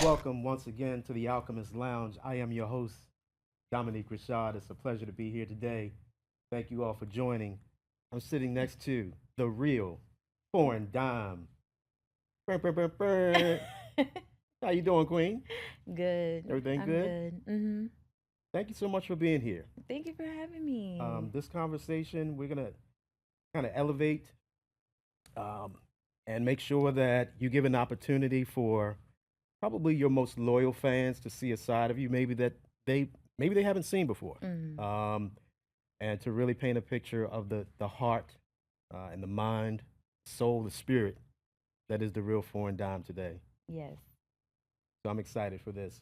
welcome once again to the Alchemist Lounge. I am your host, Dominique Rashad. It's a pleasure to be here today. Thank you all for joining. I'm sitting next to the real foreign dime. Brr, brr, brr, brr. How you doing, Queen? Good. Everything I'm good? good. Thank you so much for being here. Thank you for having me. This conversation, we're gonna kind of elevate um, and make sure that you give an opportunity for probably your most loyal fans to see a side of you they maybe they haven't seen before, hmm um, and to really paint a picture of the heart and the mind, soul, the spirit that is the real foreign dime today. Yes. So I'm excited for this.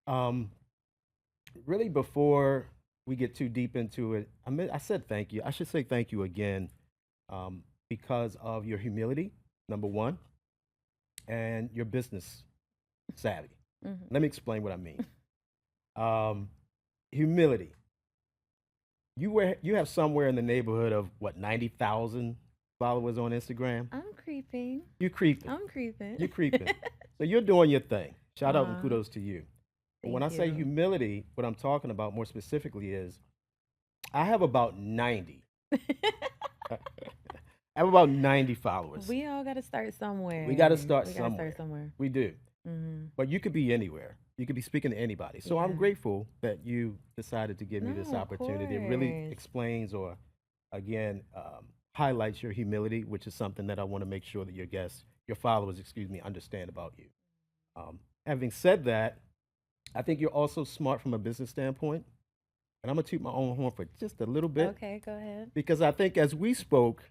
Um, really, before we get too deep into it, I said thank you. I should say thank you again because of your humility, number one, and your business savvy. hmm Let me explain what I mean. Um, Humility. You have somewhere in the neighborhood of what 90,000 followers on Instagram. I'm creeping. You creeping. I'm creeping. You creeping. So you're doing your thing. Shout out and uh, kudos to you. But when Thank I say you. humility, what I'm talking about more specifically is I have about 90. I have about 90 followers. We all got to start We got to somewhere. start We got to start somewhere. somewhere. We do. hmm But you could be anywhere. You could be speaking to anybody. So I'm Yeah. grateful that you decided to give me this No, of opportunity. It really course. explains or, again, highlights your humility, which is something that I want to make sure that your guests, your followers, excuse me, understand about you. Having said that, I think you're also smart from a business standpoint. And I'm going to toot my own horn for just a little bit Okay, go ahead. because I think as we spoke,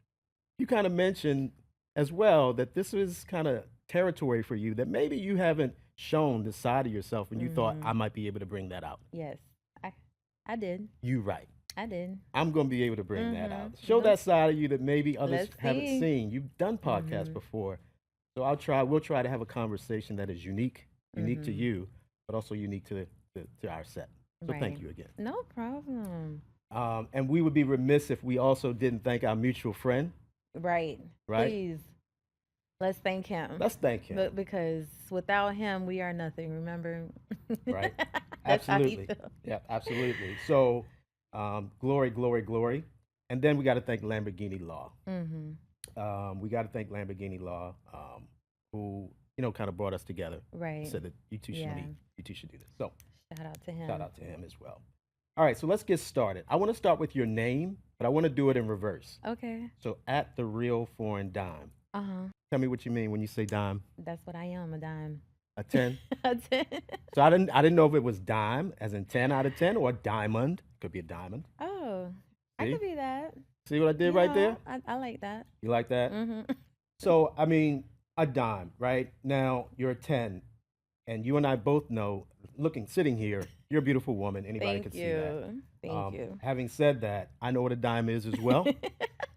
you kind of mentioned as well that this is kind of territory for you that maybe you haven't shown the side of yourself and you thought I hmm might be able to bring that out. Yes. I I did. You right. I did. I'm going to be able to bring that out. We're Show going that side of you that maybe others let's haven't see. seen. You've done podcasts hmm before. So we'll try to have a conversation that is unique to hmm you, but also unique to our set. So thank Right. you again. No problem. And we would be remiss if we also didn't thank our mutual friend, Right. right? Please. Let's thank him. Let's thank him. But because without him, we are nothing. Remember? Right? That's how he Absolutely. felt. Yeah, absolutely. So, glory, glory, glory. And then we got to thank Lamborghini Law. Mm-hmm. We got to thank Lamborghini Law, who kind of brought us together. Right. Said that Yeah. you two should do this. So, Shout out to shout him. out to him as well. All right, so let's get started. I want to start with your name, but I want to do it in reverse. Okay. So, at the real foreign dime. Uh-huh. Tell me what you mean when you say dime. That's what I am, a dime. A 10. A 10. So I didn't know if it was dime as in 10 out of 10 or diamond. Could be a diamond. Oh, I See? could be that. See what I did right there? I like that. You like that? Mm-hmm. So, I mean, a dime, right? Now, you're a 10, and you and I both know, sitting here, you're a beautiful woman. Anybody Thank could see that. you. Thank you. Having said that, I know what a dime is as well.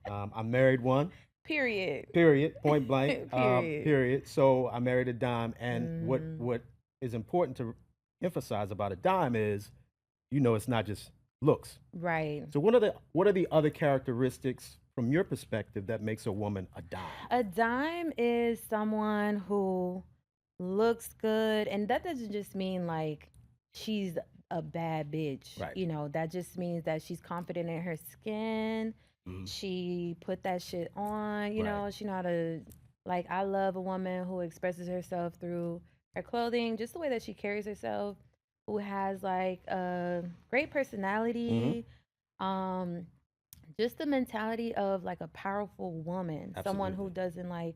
I'm married one, Period. period, point blank, Period. period. So I married a dime, and Mm-hmm. what is important to emphasize about a dime is, it's not just looks. Right. So what are the other characteristics from your perspective that makes a woman a dime? A dime is someone who looks good, and that doesn't just mean like she's a bad bitch. Right. That just means that she's confident in her skin. Mhm. She put that shit on, Right. she know how to like I love a woman who expresses herself through her clothing, just the way that she carries herself, who has like a great Hmm. personality. Um just the mentality of like a powerful woman, someone who Absolutely. doesn't like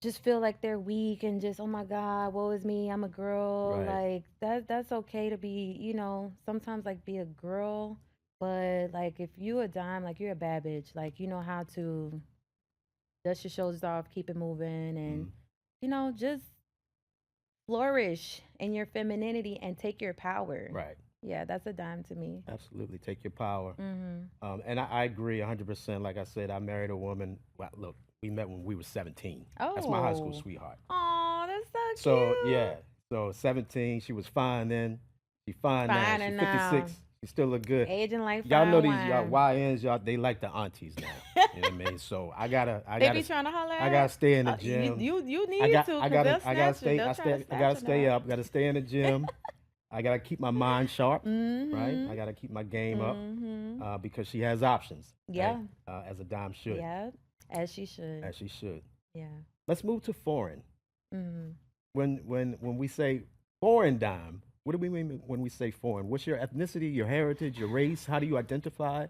just feel like they're weak and just, oh my god, woe is me, I'm a girl. Right. Like that's okay to be, sometimes like be a girl, but like if you a dime, like you're a bad bitch, like you know how to dust your shoulders off, keep it moving, and Mhm. just flourish in your femininity and take your power. Right. Yeah, that's a dime to me. Absolutely. Take your power. Mhm. And I agree 100%. Like I said, I married a woman. Well, look, we met when we were 17. That's my high school Oh. sweetheart. Oh, that's so So, cute. yeah. So 17, she was fine then. She's fine now. Finer She's now. 56. You still look good. Aging like Y'all know fine these y'all wine. YNs, y'all they like the aunties now. You know what I mean? So They be trying to holler I gotta at. stay in the You, gym. you you need to, cause they'll I gotta snatch you. stay They'll try to I snatch gotta you stay now. up. Gotta stay in the gym. I gotta keep my mind sharp, right? I Mhm. gotta keep my game up Mhm. because she has options, right? Yeah. As a dime should, Yeah. As she should. as she should. Yeah. Let's move to foreign. Mhm. When we say foreign dime, what do we mean when we say foreign? What's your ethnicity, your heritage, your race? How do you identify?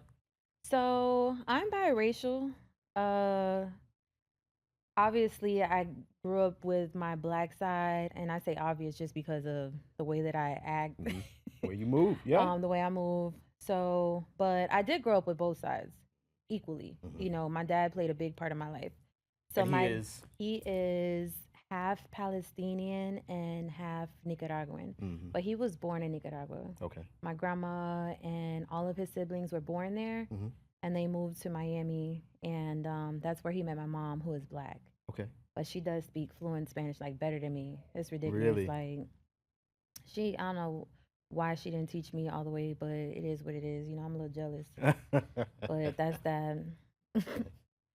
So I'm biracial. Uh, Obviously, I grew up with my black side, and I say obvious just because of the way that I act, Hmm. Where you move? Yeah. the way I move. So, but I did grow up with both sides equally. Hmm. You know, my dad played a big part of my life. So And he is. he is half Palestinian and half Nicaraguan, Hmm. but he was born in Nicaragua. Okay. My grandma and all of his siblings were born there, Hmm. and they moved to Miami, and that's where he met my mom, who is black. Okay. But she does speak fluent Spanish, like better than me. It's ridiculous. Really. Like I don't know why she didn't teach me all the way, but it is what it is. You know, I'm a little jealous, but that's that.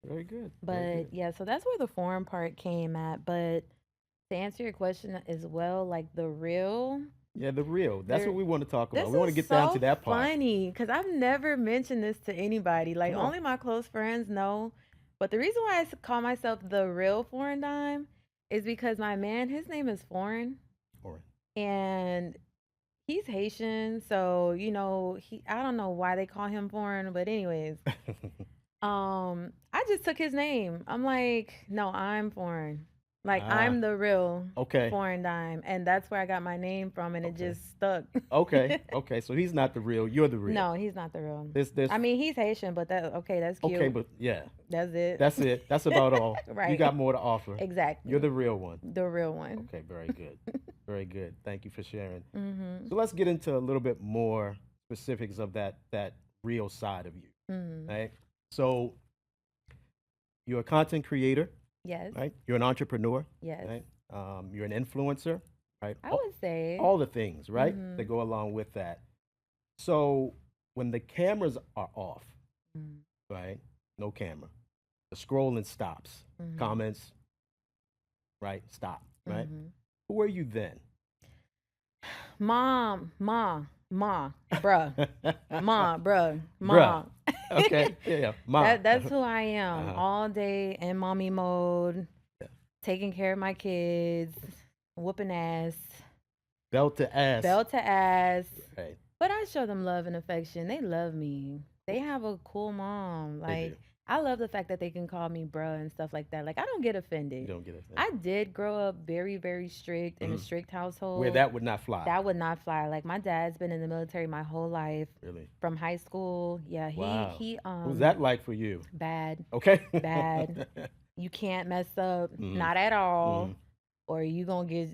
Very good. Very But good. yeah, so that's where the foreign part came at. But to answer your question as well, like the real, Yeah, the real. That's what there we want to talk about. this We want to is get down to so that part. funny because I've never mentioned this to anybody. Like Come on. only my close friends know. But the reason why call myself the real foreign dime is because my man, his name is Foreign, All and he's Haitian. So you know, I don't know why they call him foreign, but anyways, right. I just took his name. I'm like, no, I'm foreign. Like Ah. I'm the real Okay. foreign dime, and that's where I got my name from, and it Okay. just stuck. Okay. Okay. So he's not the real. You're the real. No, he's not the real. This. I mean, he's Haitian, but that okay, that's Okay, cute. but yeah, That's it. that's it. That's about all. You Right. got more to offer. Exactly. You're the real one. The real one. Okay. Very good. Very good. Thank you for sharing. Mhm. So let's get into a little bit more specifics of that real side of you, Mhm. right? So you're a content creator, Yes. right? You're an entrepreneur, Yes. right? You're an influencer, right? I would say. All the things, right, that Mhm. go along with that. So when the cameras are off, Mhm. right? No camera. The scrolling stops. Mhm. Comments, right? Stop, right? Mhm. Who are you then? Mom, bruh, ma, bruh, Bruh. ma. Okay. Yeah. Mom. That's who I am. Uh-huh. All day in mommy mode, Yeah. taking care of my kids, whooping ass, Belt to ass. belt to ass. Right. But I show them love and affection. They love me. They have a cool mom. They do. Like I love the fact that they can call me bruh and stuff like that. Like I don't get You offended. don't get it. I did grow up very, very strict in a strict household. Where that would not fly. That would not fly. Like my dad's been in the military my whole life. Really. From high school. Yeah, Wow. he What was that like for you? bad. Okay. Bad. You can't mess up, Mhm. not at all. Mhm. Or you gonna get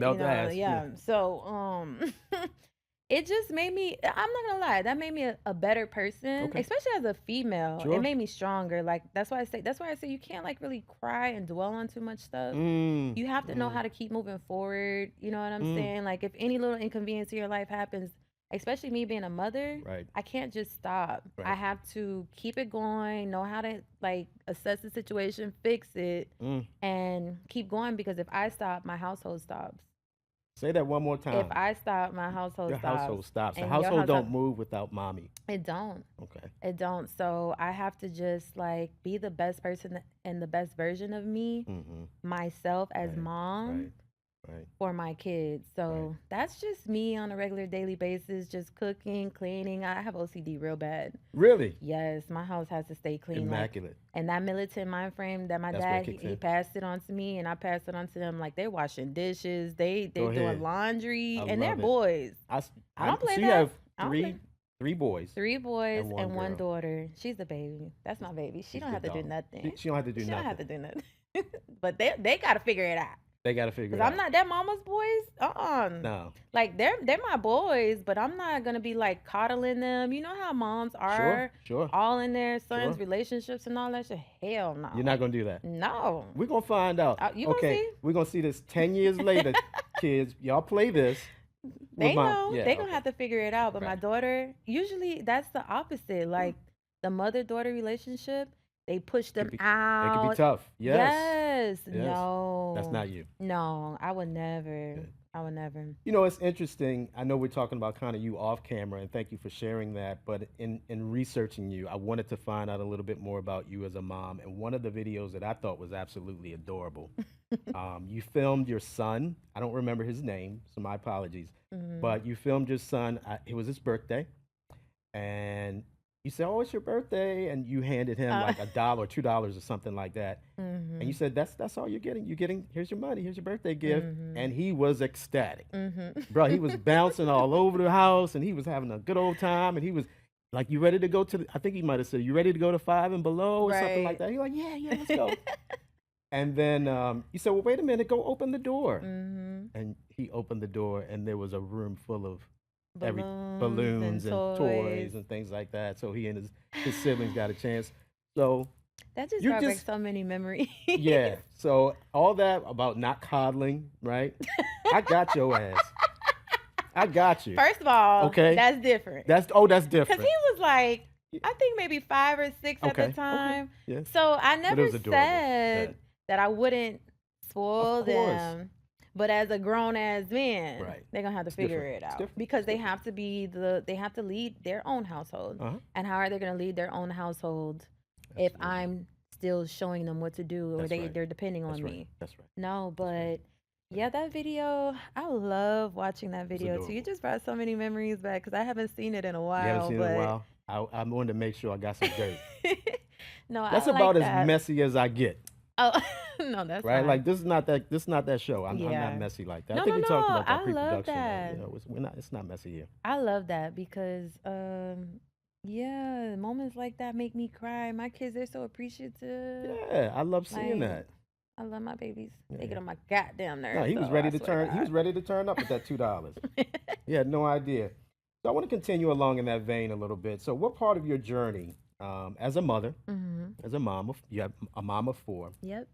Belt to ass. yeah. So it just made me, I'm not gonna lie, that made me a better person, Okay. especially as a female. Sure. It made me stronger. Like that's why I say you can't like really cry and dwell on too much stuff. You have to know how to keep moving forward. You know what I'm saying? Like if any little inconvenience in your life happens, especially me being a mother, Right. I can't just stop. Right. I have to keep it going, know how to like assess the situation, fix it, and keep going because if I stop, my household stops. Say that one more time. If I stop, my household Your stops. household stops. The And your household don't household- move without mommy. It don't. Okay. It don't. So I have to just like be the best person and the best version of me, myself as Right. mom. Right. Right. For my kids. So that's just me on a regular daily basis, just cooking, cleaning. I have OCD real bad. Really? Yes, my house has to stay clean. Immaculate. Like, and that militant mind frame that my That's where it dad, kicks he in. passed it on to me and I passed it on to them. Like they're washing dishes, they Go ahead. doing laundry, I and they're love it. boys. I don't play so that. you have I don't play. three boys. 3 boys And and one one girl. daughter. She's the baby. That's my baby. She She's don't the have to do dog. nothing. She don't have to do She nothing. don't have to do nothing. But they gotta figure it out. They got to figure it Cause out. I'm not that mama's boys. No. Like they're my boys, but I'm not gonna be like coddling them. You know how moms are, Sure. all in their sons' Sure. relationships and all that shit. Hell no. You're not gonna do that. No. We're gonna find out. You gonna see? We're gonna see this 10 years later, kids. Y'all play this. with They my know. yeah, They gonna okay, have to figure it out. But my right. daughter, usually that's the opposite. Yeah, Like the mother-daughter relationship, they push could them be it could be out. tough. Yes, Yes. yes. That's No. not you. No. I would never. Good. I would never. You know, it's interesting. I know we're talking about kind of you off camera, and thank you for sharing that. But in researching you, I wanted to find out a little bit more about you as a mom. And one of the videos that I thought was absolutely adorable, you filmed your son. I don't remember his name, so my apologies. Mhm. But you filmed your son. It was his birthday, and you said, "Oh, it's your birthday," and you handed him Uh, like $1 or $2 or something like that. And you mhm. said, "That's all you're getting. You're getting here's your money. Here's your birthday gift." Mhm. And he was ecstatic. Mhm. Bro, he was bouncing all over the house and he was having a good old time. And he was like, "You ready to go to I think he might have said, "You ready to go to Five and Below," or something like Right. that. He's like, "Yeah, yeah, let's go." And then you said, "Well, wait a minute, go open the door." Mhm. And he opened the door and there was a room full of every Balloons and balloons and toys. toys and things like that. So he and his siblings got a chance. So That just you're brought back just so many memories. yeah. So all that about not coddling, right? I got your ass. I got you. First of all, Okay. that's different. That's Because he different. was like, Yeah. I think maybe 5 or 6 at the Okay. Okay. time. Yes. So I But it never was adorable. Yeah. said that I wouldn't Of spoil course. them. But as a grown ass man, Right. they're gonna have to It's figure different. it It's out different. because It's they different. have to they have to lead their own household. Uh-huh. And how are they gonna lead their own household if Absolutely. I'm still showing them what to do or That's right. they're depending on That's right. me? That's right. No, That's right. but Yeah. yeah, that video, I love watching that It's video too. You adorable. just brought so many memories back because I haven't seen it in a You haven't while, seen it in a but while? I wanted to make sure I got some dirt. no, I That's about like as that. messy as I get. Oh, no, that's Right? fine. Like this is not that show. I'm not Yeah. messy like that. I No, think no, we talked no. about that I love pre-production. that. It's not messy here. I love that because yeah, moments like that make me cry. My kids, they're so appreciative. Yeah, I love seeing Like, that. I love my babies. They get Yeah. on my goddamn No, nerves, though. I swear to he was ready to turn up with that $2. He had no idea. So I want to continue along in that vein a little bit. So, what part of your journey as a mother, Mhm. as a mom of, you have a mom of four, Yep.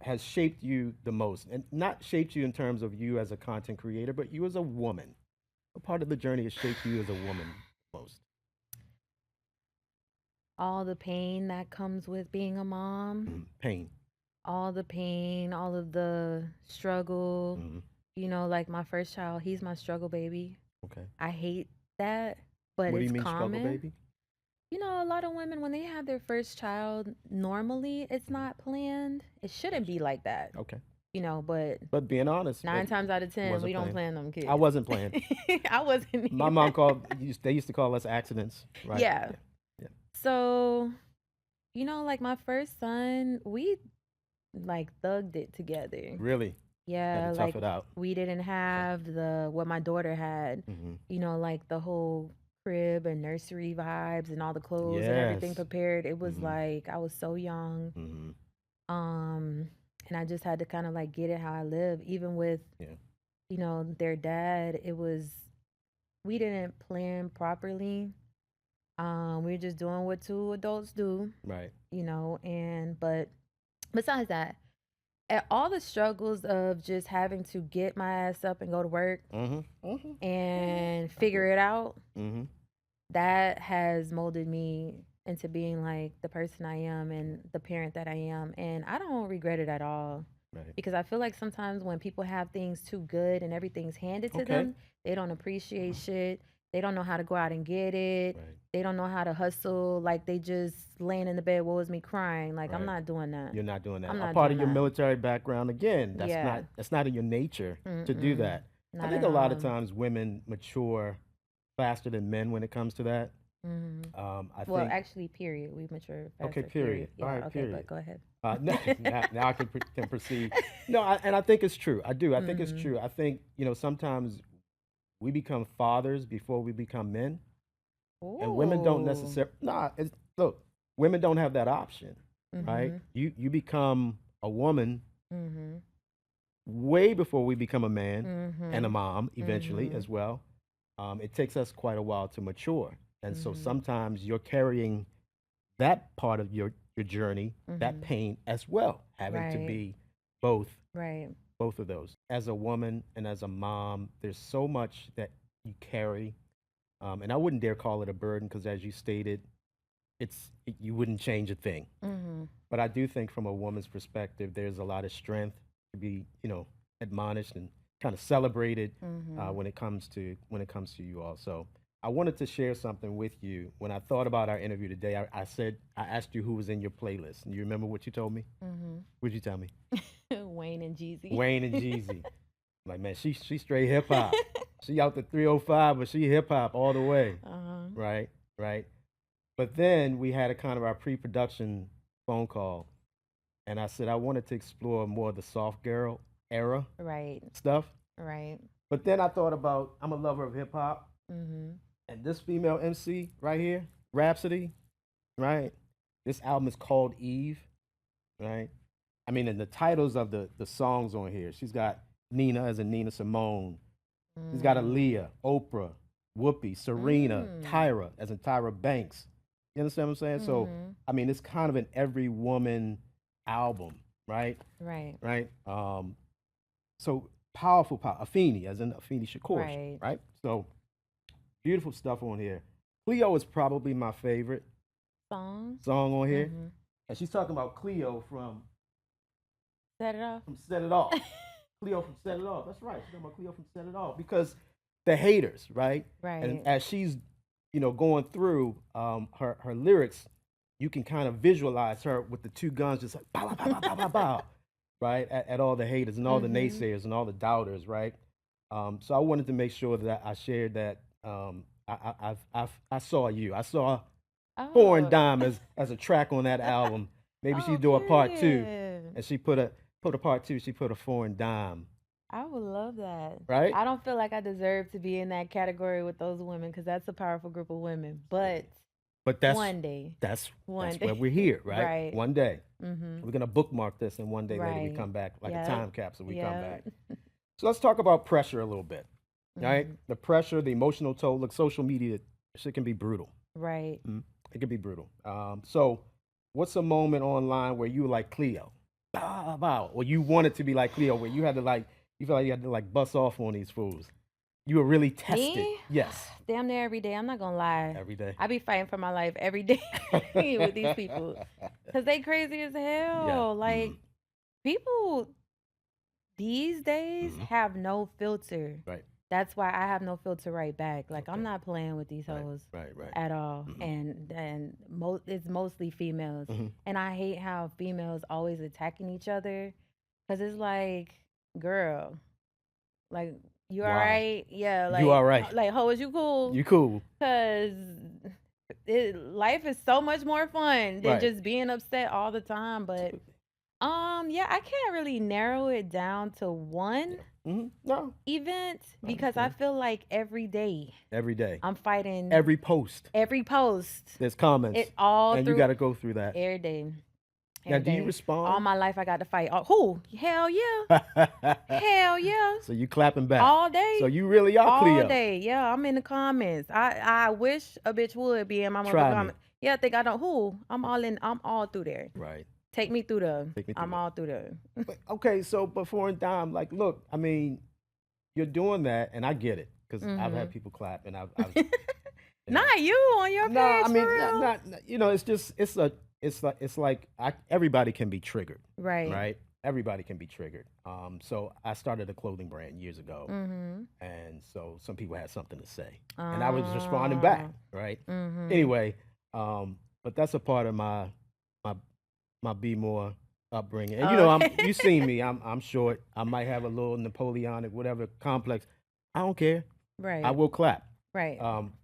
has shaped you the most? And not shaped you in terms of you as a content creator, but you as a woman. What part of the journey has shaped you as a woman most? All the pain that comes with being a mom, Pain. all the pain, all of the struggle. Hmm. Like my first child, he's my struggle baby. Okay. I hate that, but What do you it's mean, struggle common. baby? A lot of women, when they have their first child, normally it's Mhm. not planned. It shouldn't be like that, Okay. but But being honest, nine it times out of 10, we wasn't don't planned. plan them I kids. wasn't playing. I wasn't My mom either. they used to call us accidents, right? Yeah. Yeah. Yeah. So, like my first son, we like thugged it together. Really had to Yeah, tough like it out. we didn't Okay. have the what my daughter had, Hmm. like the whole crib and nursery vibes and all the clothes and everything Yes. prepared. It was Hmm. like I was so young. Hmm. Um, and I just had to kind of like get it how I live. Even with, Yeah. their dad, we didn't plan properly. We were just doing what two adults do, Right. but besides that, all the struggles of just having to get my ass up and go to work Hmm. Hmm. and I figure get it out, it. Hmm. that has molded me into being like the person I am and the parent that I am. And I don't regret it at all Right. because I feel like sometimes when people have things too good and everything's handed to Okay. them, they don't appreciate shit. They don't know how to go out and get it. Right. They don't know how to hustle. Like they just laying in the bed, what was me crying? Like I'm Right. not doing that. You're not doing that. I'm A not part doing of your that. military background, again, Yeah. that's not in your nature to do Mm-mm. that. I Not think at a lot of all. times women mature faster than men when it comes to that. Hmm. I Well, think actually, period. We mature okay, faster. period. All Yeah. right, Okay, but period. go ahead. Now I can proceed. No, and I think it's true. I do. I think it's Hmm. true. I think sometimes we become fathers before we become men, and women don't Ooh. necessarily. Nah, look, women don't have that option, right? Mhm. You become a woman Mhm. way before we become a man and a Mhm. mom eventually Mhm. as well. It takes us quite a while to mature, and so Mhm. sometimes you're carrying that part of your journey, that Mhm. pain as well, having to Right. be both Right. both of those. As a woman and as a mom, there's so much that you carry. And I wouldn't dare call it a burden because, as you stated, you wouldn't change a thing. Mhm. But I do think from a woman's perspective, there's a lot of strength to be, admonished and kind of celebrated Mhm. when it comes to you all. So I wanted to share something with you. When I thought about our interview today, I asked you who was in your playlist. And you remember what you told me? Mhm. What'd you tell me? Wayne and Jeezy. Wayne and Jeezy. Like, man, she straight hip hop. She out the 305, but she hip hop all the way. Uh-huh. Right, right. But then we had a kind of our pre-production phone call, and I said I wanted to explore more of the soft girl era Right. stuff. Right. But then I thought about I'm a lover of hip hop, Mhm. and this female MC right here, Rhapsody, right? This album is called Eve, right? I mean, and the titles of the songs on here, she's got Nina as in Nina Simone. She's got Mm. Aaliyah, Oprah, Whoopi, Serena, Mm. Tyra, as in Tyra Banks. You understand what I'm saying? So, Mhm. I mean, it's kind of an every woman album, right? Right. Right? So powerful, Afeni, as in Afeni Shakur, Right. right? So beautiful stuff on here. Cleo is probably my favorite Song. song on here, Mhm. and she's talking about Cleo Set it off. from Set It Off. Cleo from Set It Off. That's right. She's talking about Cleo from Set It Off because the haters, right? And Right. as she's, going through her lyrics, you can kind of visualize her with the two guns just like bow, bow, bow, bow, bow, bow, right? At all the haters and all the Mhm. naysayers and all the doubters, right? So I wanted to make sure that I shared that. I saw you. I saw Foreign Oh. Dime as a track on that album. Maybe she's Oh, do a part two, period. and she put a part two. She put a Foreign Dime, I would love that. right? I don't feel like I deserve to be in that category with those women because that's a powerful group of women. But But one day, that's one where day, we're here, right? right? One day Mhm. we're gonna bookmark this, and one day later we Right. come back like a Yep. time capsule. We come Yep. back. So let's talk about pressure a little bit, right? Mhm. The pressure, the emotional toll. Look, social media, shit can be brutal. Right. It can be brutal. So what's a moment online where you were like Cleo, bow, bow, or you wanted to be like Cleo, where you had to like, you felt like you had to like bust off on these fools? You were really tested. Me? Yes, Damn near every day. I'm not gonna lie. every day. I be fighting for my life every day with these people because they crazy as Yeah. hell. Like people these days Mhm. have no filter. Right. That's why I have no filter right back. Like I'm Okay. not playing with these Right. hoes Right. Right. at all. Mhm. And it's mostly females. Mhm. And I hate how females always attacking each other cuz it's like, girl, like you all Why? right? Yeah, You all right? like ho, is you cool? You cool? Cuz life is so much more fun than Right. just being upset all the time, but yeah, I can't really narrow it down to one No, event I because I understand. feel like every day Every day, I'm fighting every post, every post. there's comments, It all and you through got to go through that. every day. Now, Every do you day. All respond? my life I got to fight. Oh, who? Hell yeah. Hell yeah. So you clapping back. All day. So you really are All Cleo. day. Yeah, I'm in the comments. I wish a bitch would be in my motherfucking Try me. comment. Yeah, think I don't who? I'm all through there. Right. Take me through the Take me through I'm that. all through there. But, okay, so before and dime, like, look, I mean, you're doing that, and I get it because I've had people clap, and I've you know. Not you on your No, page I mean, for real. it's just it's like everybody can be triggered, Right. right? Everybody can be triggered. So I started a clothing brand years ago, Mm-hmm. and so some people had something to say, and I was responding back, right? Anyway, but that's a part of my my be more upbringing, and you seen me. I'm short. I might have a little Napoleonic whatever complex. I don't care. I Right. will clap. Right.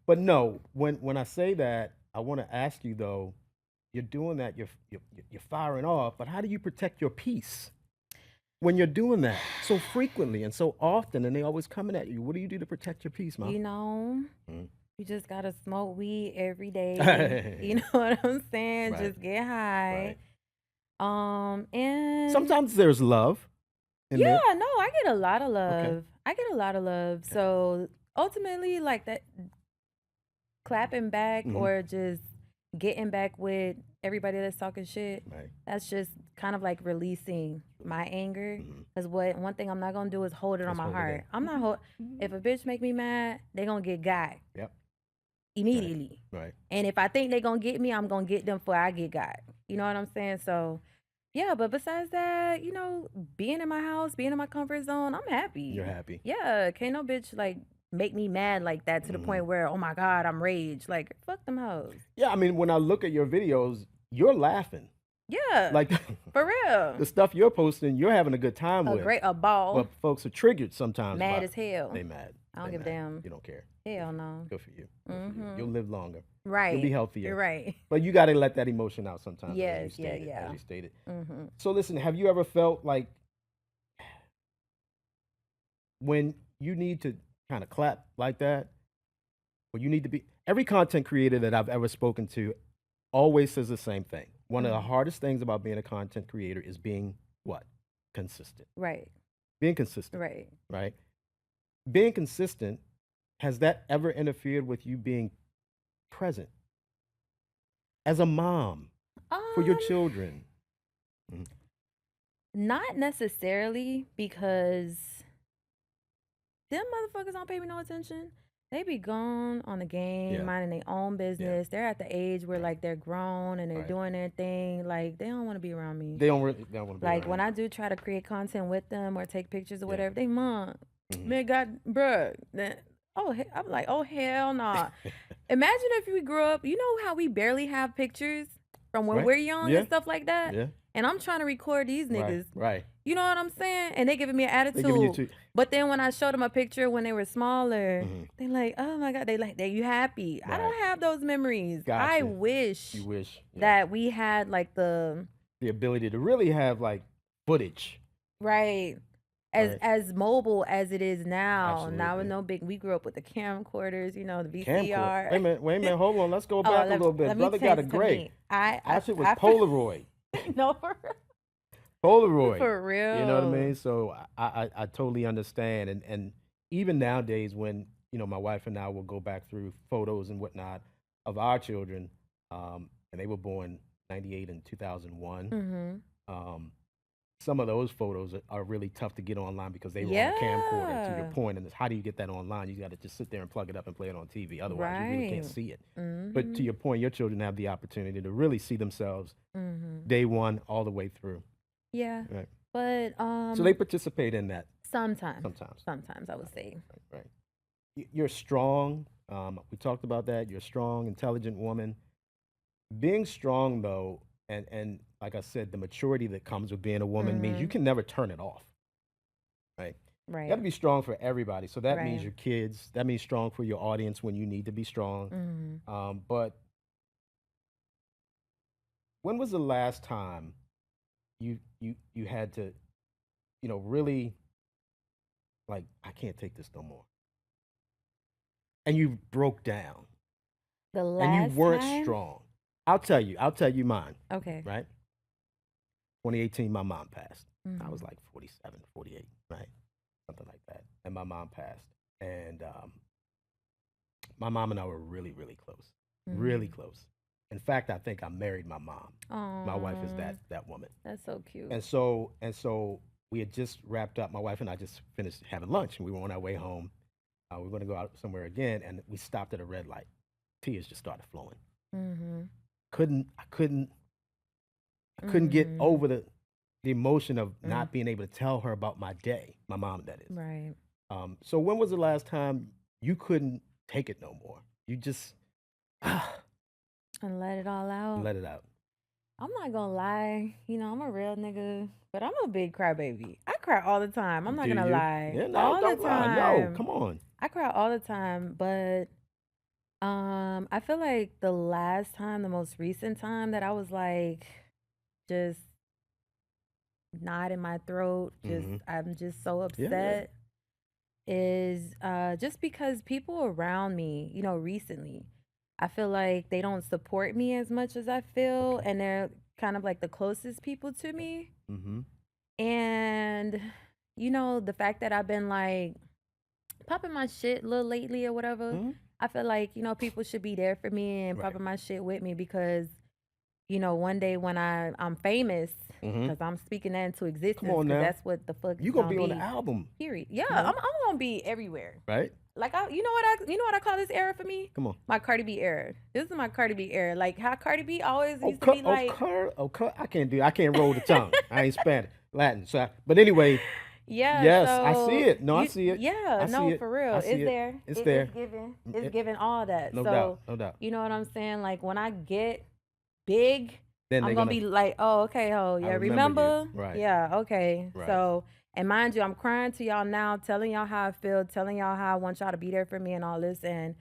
But no, when I say that, I want to ask you though. You're doing that. You're firing off. But how do you protect your peace when you're doing that so frequently and so often, and they always coming at you? What do you do to protect your peace, Mom? You know, Mm. you just gotta smoke weed every day. You know what I'm saying? Right. Just get high. Right. And Sometimes there's love in yeah, there. no, I get a lot of Okay. love. I get a lot of love. Okay. So ultimately, like that clapping back Mhm. or just getting back with everybody that's talking shit. Right. That's just kind of like releasing my anger. Mm-hmm. Cause what one thing I'm not gonna do is hold it on Just my hold it in. heart. I'm not hold. If a bitch make me mad, they gonna get got Yep. Right. immediately. Right. And if I think they gonna get me, I'm gonna get them before I get got. You know what I'm saying? So yeah, but besides that, being in my house, being in my comfort zone, I'm You're happy. happy. Yeah, can't no bitch like make me mad like that to the Mm-hmm. point where, oh my God, I'm rage. Like, fuck them hoes. Yeah, I mean, when I look at your videos, you're laughing. Yeah, Like for real. the stuff you're posting, you're having a good time with. A ball. But folks are triggered sometimes Mad by as hell. they mad. I don't They give a mad. damn. You don't care. Hell no. Good for you. Good for you. Mm-hmm. You'll live longer. Right. You'll be healthier. You're right. But you got to let that emotion out sometimes. Yes, As you yeah, stated, yeah. As you stated. Mm-hmm. So listen, have you ever felt like when you need to kind of clap like that, or you need to be? Every content creator that I've ever spoken to always says the same thing. One of the hardest things about being a content creator is being what? Consistent. Right. Being consistent. Right. Right. Being consistent, has that ever interfered with you being present as a mom for your Um, children? Mhm. Not necessarily because them motherfuckers don't pay me no attention. They be gone on the game, Yeah. minding their own business. They're at the age where like they're grown and they're Right. doing their thing. Like they don't want to be around me. They don't want to be Like around when you. I do try to create content with them or take pictures or Yeah. whatever, they mom, Mhm. man, God, bruh. I'm like, oh hell nah. Imagine if we grew up. You know how we barely have pictures from when Right. we're young Yeah. and stuff like that. Yeah. And I'm trying to record these niggas. Right. You know what I'm saying? And they giving me an They giving you attitude. two. But then when I showed them a picture when they were smaller, Mhm. they like, oh my God, they you happy. I don't Right. have those memories. I Gotcha. wish You wish. Yeah. that we had like the The ability to really have like footage. right Right. as mobile as it is now. Now with Absolutely. no big we grew up with the camcorders, the Camcorder. VCR. Wait a minute, hold on. Let's go Oh, back a let, little bit. let me Brother got a take to great. me. I That shit was I Polaroid. no for real. Polaroid. For real. You know what I mean? So I totally understand. And even nowadays when, my wife and I will go back through photos and whatnot of our children, and they were born 98 and 2001. Mm-hmm. Some of those photos are really tough to get online because they were on a camcorder, to your Yeah. point. And it's, how do you get that online? You got to just sit there and plug it up and play it on TV. Otherwise, you really can't Right. see it. But to Mm-hmm. your point, your children have the opportunity to really see themselves Mm-hmm. day one all the way through. Yeah. Right. But So they participate in that sometimes. sometimes. Sometimes I would say. Right. You're strong. We talked about that. You're a strong, intelligent woman. Being strong, though, and like I said, the maturity that comes with being a woman means you Mhm. can never turn it off. Right. You got to Right. be strong for everybody. So that means Right. your kids. That means strong for your audience when you need to be strong. Mm-hmm. But when was the last time you had to, really like, I can't take this no more, and you broke down The and you last weren't time. strong? I'll tell you mine. Okay. Right. 2018, my mom passed. I was Mhm. like 47, 48, right? Something like that. And my mom passed. And my mom and I were really, really close. Really Mhm. close. In fact, I think I married my mom. My wife is Aw, that woman. that's so cute. And so we had just wrapped up. My wife and I just finished having lunch, and we were on our way home. We were going to go out somewhere again, and we stopped at a red light. Tears just started flowing. Mm-hmm. I couldn't get Mm-hmm. over the emotion of not being able to tell her about my day. My mom, that is. Right. So when was the last time you couldn't take it no more? You just And let it all out. let it out. I'm not gonna lie. I'm a real nigga, but I'm a big crybaby. I cry all the time. I'm not Do gonna you? lie. Yeah, no, All the don't lie. No, time. come on. I cry all the time, but I feel like the last time, the most recent time that I was like just knot in my throat, Mhm. I'm just so Yeah, yeah. upset is just because people around me, recently, I feel like they don't support me as much as I feel, Okay. and they're kind of like the closest people to me. Mhm. And the fact that I've been like popping my shit a little lately or whatever, Mhm. I feel like, people should be there for me and Right. popping my shit with me because one day when I'm famous, Hmm. because I'm speaking that into Come existence, on because now. that's what the fuck You it's gonna gonna be on the be. album. Period. Yeah, Come I'm, on. I'm gonna be everywhere. Right? Like you know what I call this era for me? Come on. My Cardi B era. This is my Cardi B era. Like how Cardi B always Oh, used to be oh, like, I can't do. I can't roll the tongue. I ain't Spanish, Latin. So, but anyway, yeah. yes, I see So it. No, I see it. yeah, I see no, it. for real, I see it's it. there. It's It, it's there. given. Mm, It's given all that. no doubt. So No doubt. you know what I'm saying? Like when I get big, Then I'm they're gonna gonna. be like, oh, okay, oh I yeah, remember you. remember? Right. Yeah, okay. Right. So, and mind you, I'm crying to y'all now, telling y'all how I feel, telling y'all how I want y'all to be there for me and all this, and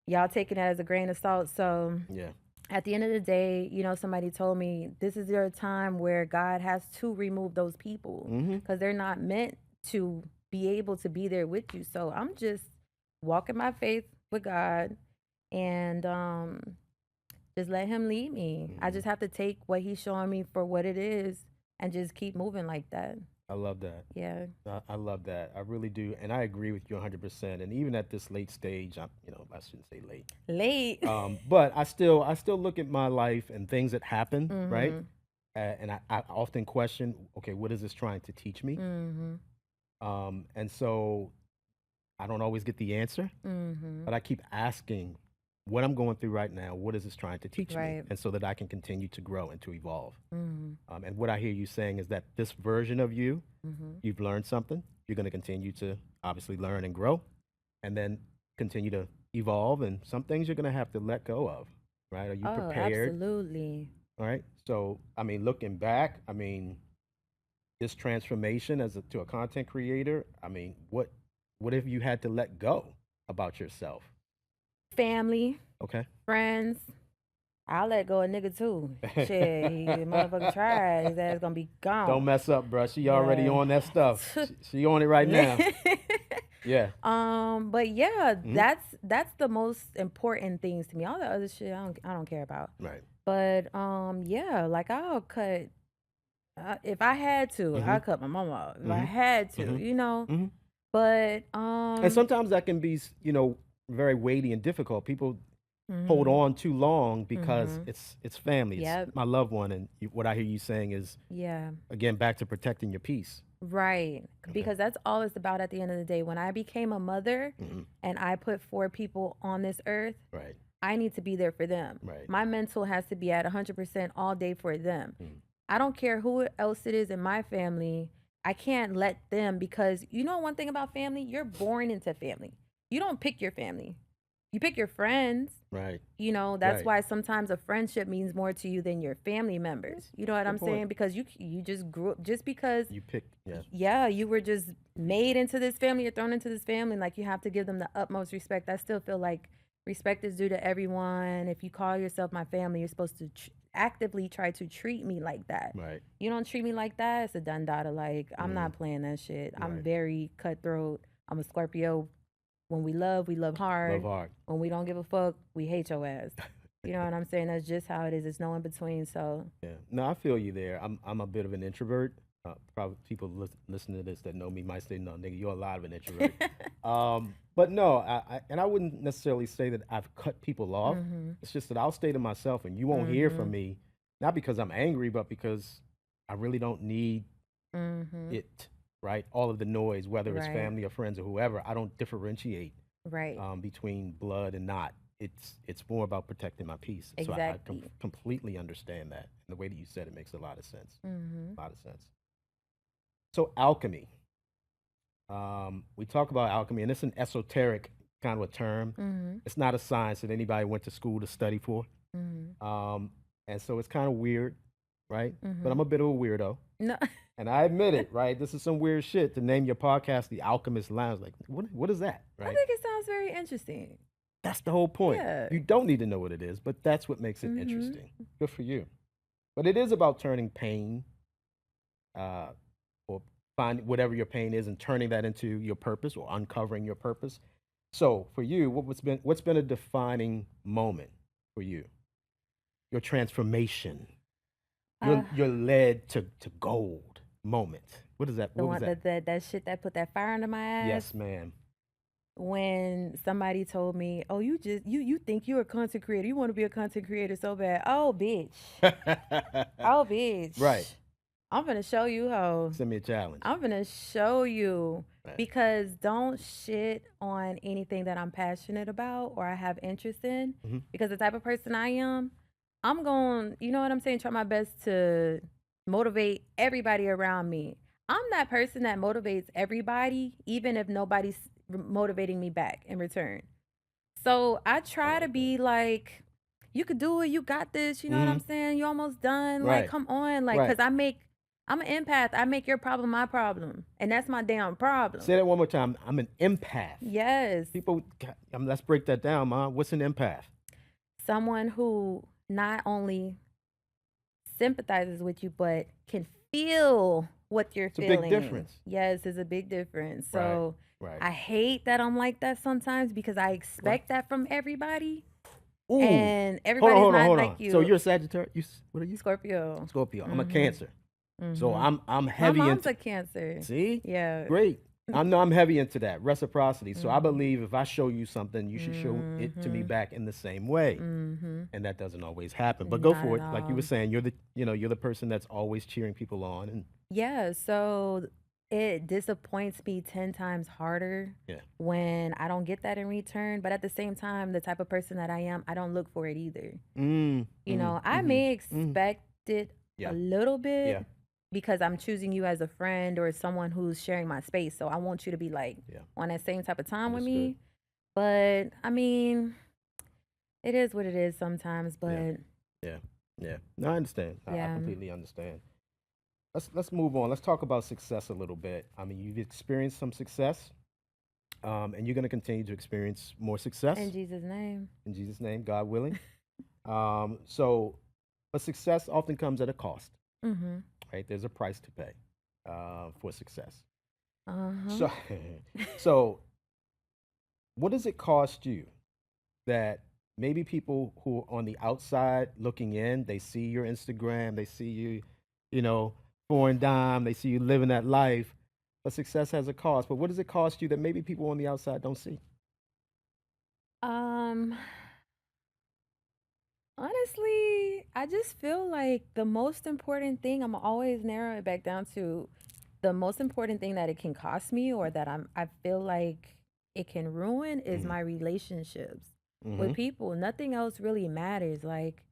y'all taking it as a grain of salt. So, Yeah. at the end of the day, somebody told me this is your time where God has to remove those people Mm-hmm. because they're not meant to be able to be there with you. So, I'm just walking my faith with God and just let him lead me. I Mm-hmm. just have to take what he's showing me for what it is and just keep moving like that. I love that. Yeah. I love that. I really do, and I agree with you 100%. And even at this late stage, I shouldn't say late, Late. but I still look at my life and things that happen, right? Mhm. And I often question, okay, what is this trying to teach me? Mhm. And so I don't always get the answer, Mhm. but I keep asking what I'm going through right now. What is this trying to teach me? Right. And so that I can continue to grow and to evolve. Mhm. And what I hear you saying is that this version of you, Mhm. you've learned something. You're going to continue to obviously learn and grow, and then continue to evolve. And some things you're going to have to let go of, right? Are you Oh, prepared? absolutely. All right. So, I mean, looking back, this transformation to a content creator, what if you had to let go about yourself? Family, Okay. friends. I'll let go of nigga too. Shit, he motherfucker tried. His ass gonna be Don't gone. mess up, bruh. She already Yeah. on that stuff. She on it right now. Yeah. But yeah, Hmm. that's the most important things to me. All the other shit I don't care about. Right. But yeah, like I'll cut if I had to, Hmm. I'll cut my mom off if I Hmm. had Hmm. to. Hmm. But And sometimes that can be, very weighty and difficult. People hold mhm. on too long because Mhm. it's family, it's Yep. my loved one, and what I hear you saying is Yeah. again back to protecting your peace. Right. Okay. Because that's all it's about at the end of the day. When I became a mother Hmm. and I put four people on this earth, Right. I need to be there for them. Right. My mental has to be at 100% all day for them. Mm. I don't care who else it is in my family. I can't let them because one thing about family, you're born into family. You don't pick your family. You pick your friends. Right. That's Right. why sometimes a friendship means more to you than your family members. Yes. You know what Good I'm point. saying? Because you just grew up just because You pick. Yeah. yeah, you were just made into this family or thrown into this family. Like you have to give them the utmost respect. I still feel like respect is due to everyone. If you call yourself my family, you're supposed to actively try to treat me like that. Right. You don't treat me like that, it's a done data. Like I'm Mm. not playing that shit. I'm Right. very cutthroat. I'm a Scorpio. When we love Love hard. hard. When we don't give a fuck, we hate your ass. You know what I'm saying? That's just how it is. It's no in between. So Yeah. No, I feel you there. I'm a bit of an introvert. Probably people listen to this that know me might say, "No, nigga, you're a lot of an introvert." But no, and I wouldn't necessarily say that I've cut people off. mhm. It's just that I'll stay to myself, and you won't hear from Mhm. me, not because I'm angry, but because I really don't need Mhm. it. Right, all of the noise, whether it's Right. family or friends or whoever, I don't differentiate Right. between blood and not. It's more about protecting my peace. So I Exactly. completely understand that. And the way that you said it makes a lot of sense. Mhm. A lot of sense. So alchemy. We talk about alchemy, and it's an esoteric kind of a term. Mhm. It's not a science that anybody went to school to study for. Mhm. Um, and so it's kind of weird, right? But I'm Mhm. a bit of a weirdo. No. And I admit it, right? This is some weird shit to name your podcast The Alchemist Lounge. Like, what is that, I right? think it sounds very interesting. That's the whole point. Yeah. You don't need to know what it is, but that's what makes it Mhm. interesting. Good for you. But it is about turning pain, uh, or find whatever your pain is and turning that into your purpose or uncovering your purpose. So for you, what's been a defining moment for you? Your transformation, Uh your led to gold moment. What is that? the What was one that? that shit that put that fire under my ass. Yes, ma'am. when somebody told me, "Oh, you think you're a content creator? You want to be a content creator so bad? Oh, bitch! Oh, Right. bitch! I'm gonna show you how. Send me a challenge. I'm gonna show you Right. because don't shit on anything that I'm passionate about or I have interest in. Mhm. Because the type of person I am, I'm going, you know what I'm saying, try my best to motivate everybody around me. I'm that person that motivates everybody, even if nobody's motivating me back in return. So I I try to like that. be like, you could do it, you got this, you know what I'm Mhm. saying? You're almost done. Like, Right. come on. Like, Right. cause I'm an empath. I make your problem my problem. And that's my damn problem. Say that one more time. I'm an empath. Yes. People, let's break that down, Ma. What's an empath? Someone who not only sympathizes with you, but can feel what you're It's a big feeling. difference. Yes, it's a big difference. Right. So Right. I hate that I'm like that sometimes because I Right. expect that from everybody. Ooh. And Hold on, everybody's hold on, not hold like on. So you. you're a Sagittarius? What are you? Scorpio. Scorpio. I'm a Mm-hmm. Cancer. So Mm-hmm. I'm My heavy mom's into. a Cancer. See? Yeah. Great. I know I'm heavy into that reciprocity. So I Mm-hmm. believe if I show you something, you should show it to me Mm-hmm. back in the same way. Mm-hmm. And that doesn't always happen. But go Not for at it. Like you all. were saying, you're the person that's always cheering people on and Yeah, so it disappoints me 10 times harder yeah. when I don't get that in return. But at the same time, the type of person that I am, I don't look for it either. Mm, You know, I mm-hmm, may mm. expect it a Yeah. little Yeah. bit because I'm choosing you as a friend or someone who's sharing my space. So I want you to be like Yeah. on that same type of time with Understood. me. But I mean, it is what it is sometimes. Yeah. But Yeah. Yeah. No, I understand. I yeah. completely understand. Let's move on. Let's talk about success a little bit. I mean, you've experienced some success, and you're going to continue to experience more In success Jesus' name. in Jesus' name, God willing. So, but success often comes at a cost, Mm-hmm. right? There's a price to pay for success. Uh-huh. So, so what does it cost you that maybe people who are on the outside looking in, they see your Instagram, they see you, you know, foreign dime, they see you living that life, but success has a cost. But what does it cost you that maybe people on the outside don't see? Um, Honestly, I just feel like the most important thing, I'm always narrow it back down to the most important thing that it can cost me or that I feel like it can ruin is Mm-hmm. my relationships with Mm-hmm. people. Nothing else really matters. Like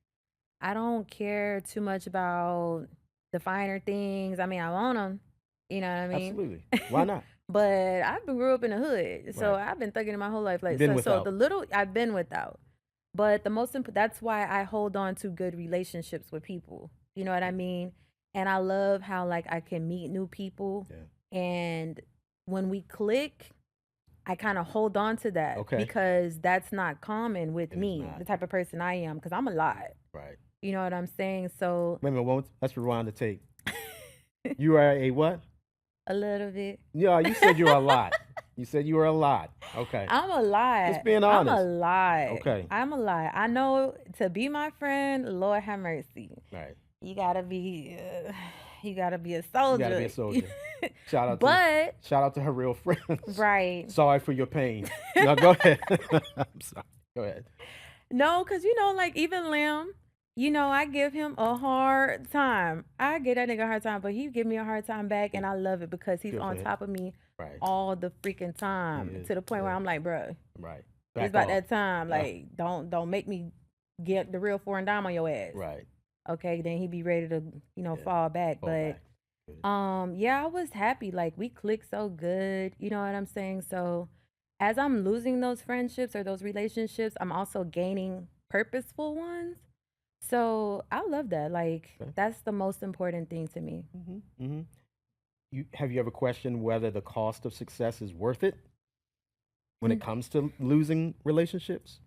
I don't care too much about the finer things. I mean, I want them, you know what I mean? Absolutely. Why not? But I've been grew up in the hood, so Right. I've been thugging my whole life. You've Like been so without. the little I've been without. But the most important, that's why I hold on to good relationships with people. You know what I mean? And I love how like I can meet new people Yeah. and when we click, I kind of hold on to that Okay. because that's not common with It is me, not. the type of person I am, because I'm a lot. Right. You know what I'm saying? So Wait a minute. Let's rewind the tape. You are a what? a little bit. Yeah, you said you were a lot. You said you were a lot. Okay. I'm a Just lot. being I'm a honest. lot. Okay. I'm a lot. I know to be my friend, Lord have mercy. Right. You gotta be, you gotta be a You gotta be a soldier. soldier. Shout out to But shout out to her real friends. right. Sorry for your pain. No, go ahead. I'm sorry. Go ahead. No, cause you know, like even Lim, you know, I give him a hard time. I give that nigga a hard time, but he give me a hard time back, and I love it because he's Good for on him. top of me Right. all the freaking time He is. to the point where Yeah. I'm like, bruh, Right. it's Back about off. that time. Like, don't make me get the real foreign dime on your ass. Right. Okay, then he be ready to, Yeah. fall back. Fall But back. Good. yeah, I was happy. Like we clicked so good. You know what I'm saying? So as I'm losing those friendships or those relationships, I'm also gaining purposeful ones. So I love that. Like Okay. that's the most important thing to me. Mm-hmm. Mm-hmm. Have you ever questioned whether the cost of success is worth it when it N- comes to losing relationships?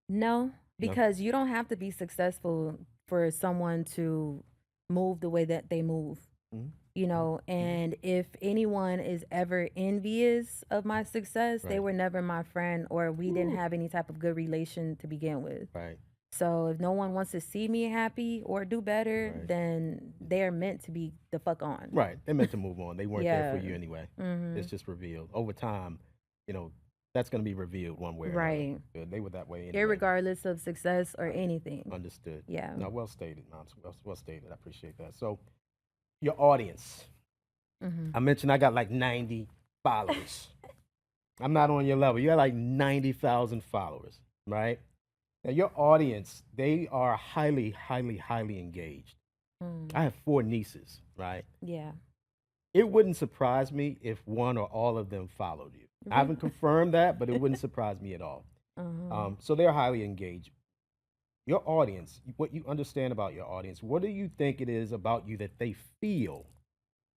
No, No. because you don't have to be successful for someone to move the way that they move. Mm-hmm. You know, and if anyone is ever envious of my success, they Right. were never my friend or we didn't Ooh. have any type of good relation to begin with. Right. So if no one wants to see me happy or do better, Right. then they're meant to be the fuck on. Right. They meant to move on. They weren't there for Yeah. you anyway. Mhm. It's just revealed over time. You know, that's going to be revealed one way or another. Right. They were that way anyway. Irregardless of success or Right. anything. Understood. Yeah. No, well stated, Mom. Well stated. I appreciate that. So, your audience. Mm-hmm. I mentioned I got like 90 followers. I'm not on your level. You got like 90,000 followers, right? Now, your audience, they are highly, highly, highly engaged. Mm. I have 4 nieces, right? Yeah. It wouldn't surprise me if one or all of them followed you. I haven't confirmed that, but it wouldn't surprise me at all. So they're highly engaged. Your audience, what you understand about your audience, what do you think it is about you that they feel,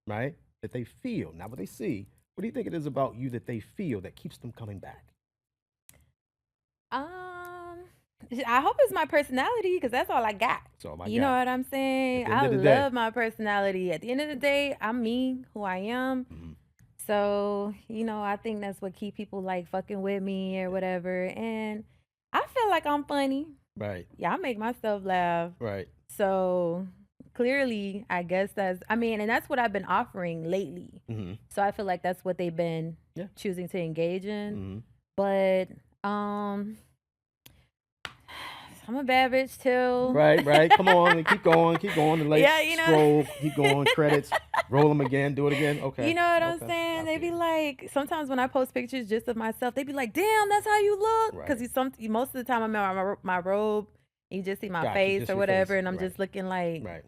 right? That they feel, not what they see. What do you think it is about you that they feel that keeps them coming back? Um, I hope it's my personality because that's all I got. That's all I You know got. what I'm saying? At the end I of the day. love my personality. At the end of the day, I'm me, who I am. Mhm. So, I think that's what keep people like fucking with me or whatever. And I feel like I'm funny. Right, Yeah, I make myself laugh. right. So clearly, I guess and that's what I've been offering lately. Mm-hmm. So I feel like that's what they've been Yeah. choosing to engage in. Mm-hmm. But I'm a bad bitch too. Right, right. Come on, keep going, keep going. The late Yeah, scroll, keep going. Credits, roll them again, do it again. Okay. You know what I'm Okay. saying? I They see be it. like, sometimes when I post pictures just of myself, they be like, "Damn, that's how you look." Because Right. most of the time I'm in my robe, you just see my Gotcha, face just or your whatever, face. and I'm Right, just looking like right,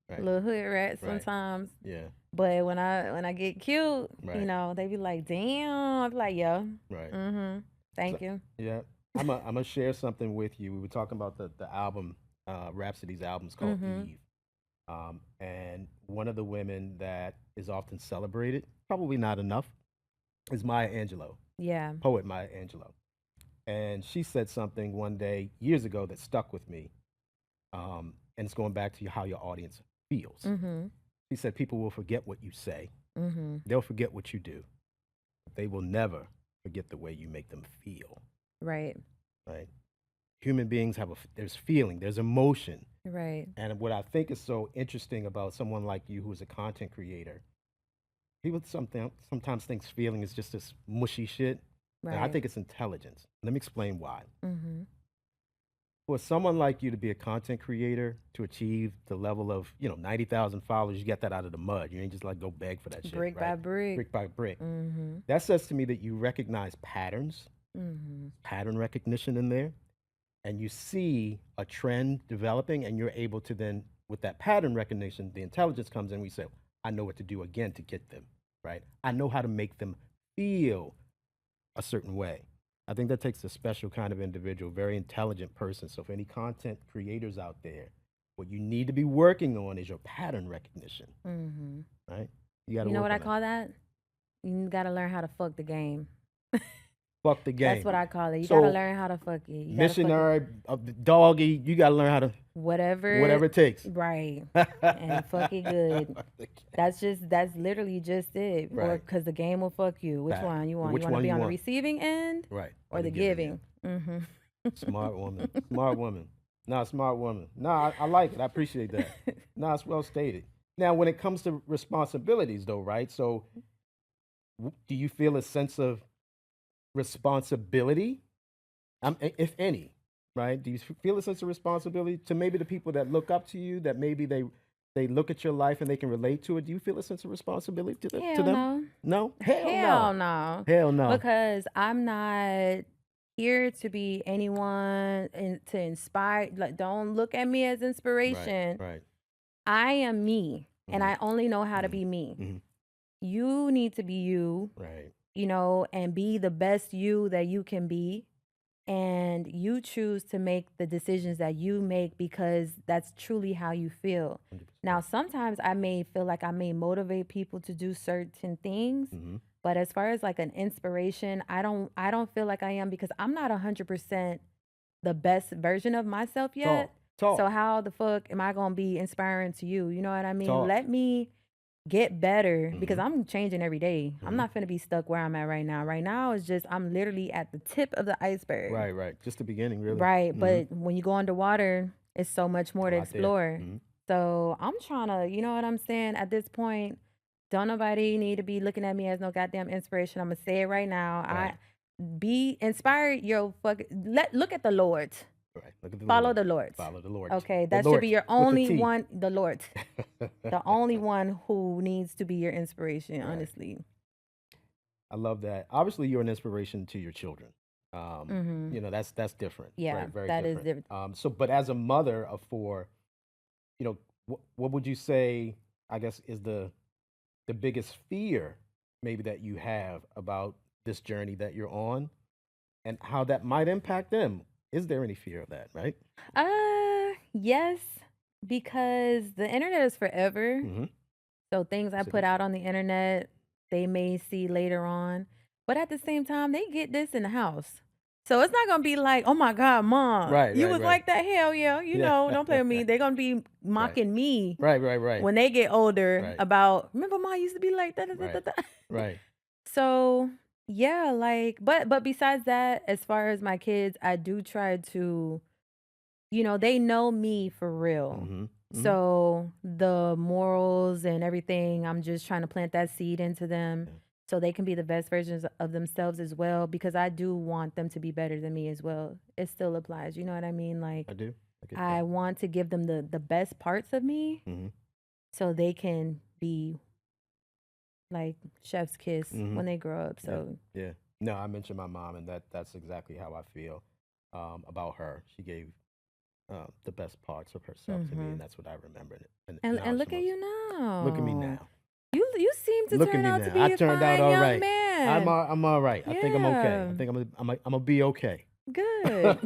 a right, little hood rat right. sometimes. Yeah, But when I get cute, right, they be like, "Damn," I be like, "Yeah, right. So, thank you." yeah, I'm gonna share something with you. We were talking about the album, Rhapsody's album is called Mhm. Eve. And one of the women that is often celebrated, probably not enough, is Maya Angelou, Yeah. poet Maya Angelou. And she said something one day years ago that stuck with me. And it's going back to how your audience feels. Mhm. She said, people will forget what you say, Mhm. they'll forget what you do, but they will never forget the way you make them feel, Right. right? Human beings there's feeling, there's emotion. Right. And what I think is so interesting about someone like you who's a content creator, people sometimes think feeling is just this mushy shit. And I Right. think it's intelligence. Let me explain why. Mhm. For someone like you to be a content creator, to achieve the level of 90,000 followers, you get that out of the mud. You ain't just like go beg for that shit, Brick by right? brick. Brick by brick. Mhm. That says to me that you recognize patterns, Mhm. pattern recognition in there, and you see a trend developing, and you're able to then, with that pattern recognition, the intelligence comes in. We say, I know what to do again to get them, right? I know how to make them feel a certain way. I think that takes a special kind of individual, very intelligent person. So, for any content creators out there, what you need to be working on is your pattern recognition, Mhm. right? You got to You know work what I on that. call that? You gotta learn how to fuck the game. Fuck the That's game. what I call it. You gotta So, learn how to fuck it. You gotta fuck it. missionary of the doggy, you got to learn how to Whatever. whatever it takes. Right. And fuck it good. That's literally just it. Or Right. because the game will fuck you. Which Right. one you want? Which You want to one be you on the want? receiving end Right. or the giving? Mm-hmm. Smart woman. Smart woman. No, smart woman. No, I like it. I appreciate that. No, it's well stated. Now, when it comes to responsibilities, though, right? So, do you feel a sense of responsibility, if any, right? Do you feel a sense of responsibility to maybe the people that look up to you, that maybe they look at your life and they can relate to it? Do you feel a sense of responsibility to Hell them? no. No? Hell Hell no. no. Hell no. Because I'm not here to be anyone and to inspire. Like, don't look at me as Right. inspiration. Right. I am me, and Mhm. I only know how to Mhm. be me. Mhm. You need to be you, Right. and be the best you that you can be. And you choose to make the decisions that you make because that's truly how you feel. 100%. Now, sometimes I may feel like I may motivate people to do certain things, Mhm. but as far as like an inspiration, I don't feel like I am because I'm not 100% the best version of myself yet. Talk. So how the fuck am I going to be inspiring to you? You know what I mean? Talk. Let me get better because Mhm. I'm changing every day. I'm Mhm. not finna be stuck where I'm at right now. Right now is just I'm literally at the tip of the iceberg. Right. Right. Just the beginning, really. Right, Mhm. but when you go underwater, it's so much more A to lot there. explore. Mhm. So I'm trying to, you know what I'm saying? At this point, don't nobody need to be looking at me as no goddamn inspiration. I'm gonna say it right now. Right. be inspired your look at the Lord. Right. Look at the Follow Lord. the Lord. Follow the Lord. Okay, The that should be Lord your with the only T. one, the Lord. The only one who needs to be your inspiration, Right. honestly. I love that. Obviously, you're an inspiration to your children. Mhm. That's different. Yeah, Right. Very that is different. different. But as a mother of four, what would you say? I guess is the biggest fear maybe that you have about this journey that you're on, and how that might impact them. Is there any fear of that? Right. Yes, because the internet is forever. Mm-hmm. So things I Yes, it put is. out on the internet, they may see later on. But at the same time, they get this in the house. So it's not gonna be like, oh my God, mom, Right. you Right. was Right. like that. Hell yeah, Yeah. don't play with me. They're gonna be Right. mocking me Right. Right. Right. when they get older Right. about remember mom used to be like that. Right. Right. So yeah, like but besides that, as far as my kids, I do try to they know me for real. Mm-hmm. Mm-hmm. So the morals and everything, I'm just trying to plant that seed into them Yeah, so they can be the best versions of themselves as well because I do want them to be better than me as well. It still applies, you know what I mean? Like I do. I get I that. want to give them the best parts of me Mm-hmm. so they can be like chef's kiss Mm-hmm. when they grow up. Yeah. So Yeah. No, I mentioned my mom, and that's exactly how I feel about her. She gave the best parts of herself to me, and mhm. that's what I remember, and And honors the look at most. you Look at me now. now. You seem to Look at turn me out to now. I be a turned out fine all young right. man. I'm all right. I think I'm okay. I Yeah. think I'm gonna be okay. Good.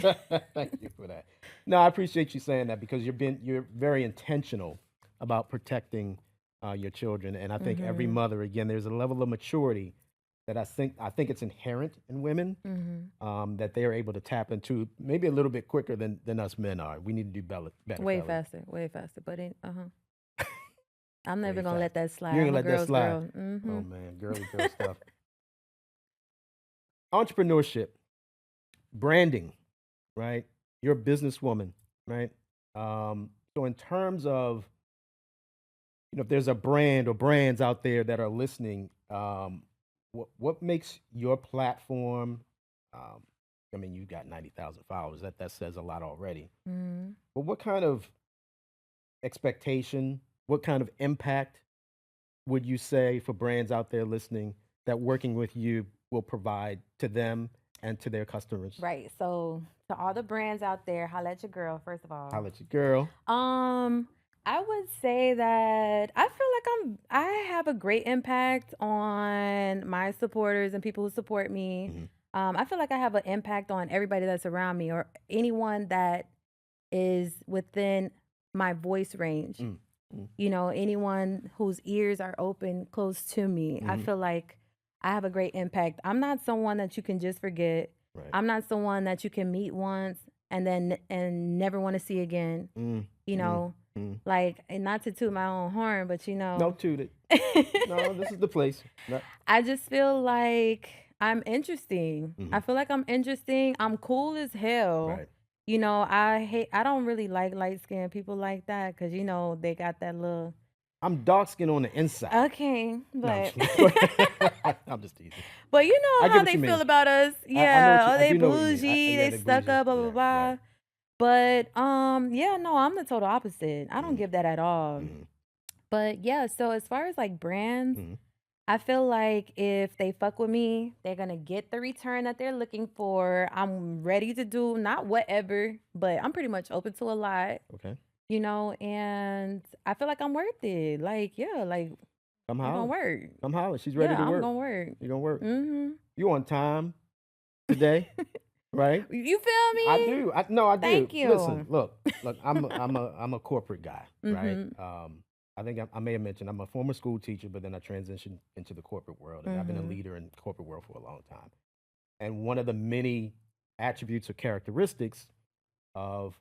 Thank you for that. No, I appreciate you saying that because you're very intentional about protecting your children, and I think every Mhm. mother, again, there's a level of maturity that I think it's inherent in women, Mhm. that they are able to tap into maybe a little bit quicker than us men are. We need to do better, Way fellas. faster. Way faster. But I'm Way never gonna let faster. that slide. You ain't I'm gonna a let that girl's slide. girl. Oh Mhm. man, girly girl stuff. Entrepreneurship, branding, right? You're a businesswoman, right? So in terms of, if there's a brand or brands out there that are listening, what makes your platform? Um, I mean, you got 90,000 followers. That says a lot already. Mhm. But what kind of expectation, what kind of impact would you say for brands out there listening that working with you will provide to them and to their customers? Right. So to all the brands out there, holla at your girl, first of all. Holla at your girl. Um, I would say that I feel like I have a great impact on my supporters and people who support me. Mhm. I feel like I have an impact on everybody that's around me or anyone that is within my voice range. Mm, mm, Anyone whose ears are open close to me. I mhm. feel like I have a great impact. I'm not someone that you can just forget. Right. I'm not someone that you can meet once and never want to see again. Mm, You mm, know, mm. like and not to toot my own horn, but No, toot it. No, this is the place. No. I just feel like I'm interesting. I Mhm. feel like I'm interesting. I'm cool as hell. Right. I don't really like light skinned people like that because, they got that little, I'm dark skinned on the inside. okay, No, I'm but, just Go ahead. I'm just teasing. but you I know get how what they you feel mean. about us. I know Yeah. Oh, I they do know what you mean. bougie, Yeah, they they stuck bougie. up, blah, blah, Yeah, right. blah. But, yeah, no, I'm the total opposite. I don't Mhm, give that at all. mhm, But yeah, so as far as like brands, mhm. I feel like if they fuck with me, they're gonna get the return that they're looking for. I'm ready to do not whatever, but I'm pretty much open to a lot, Okay. and I feel like I'm worth it. Like, yeah, like Come I'm gonna holler. work. Come holler. She's ready Yeah, to I'm work. gonna work. You gonna work. Mm-hmm. You on time today, right? You feel I me? do. I do. Thank Listen, you. look. I'm a corporate guy, right? Mm-hmm. I think I may have mentioned I'm a former school teacher, but then I transitioned into the corporate world, and I've been a Mm-hmm. leader in the corporate world for a long time. And one of the many attributes or characteristics of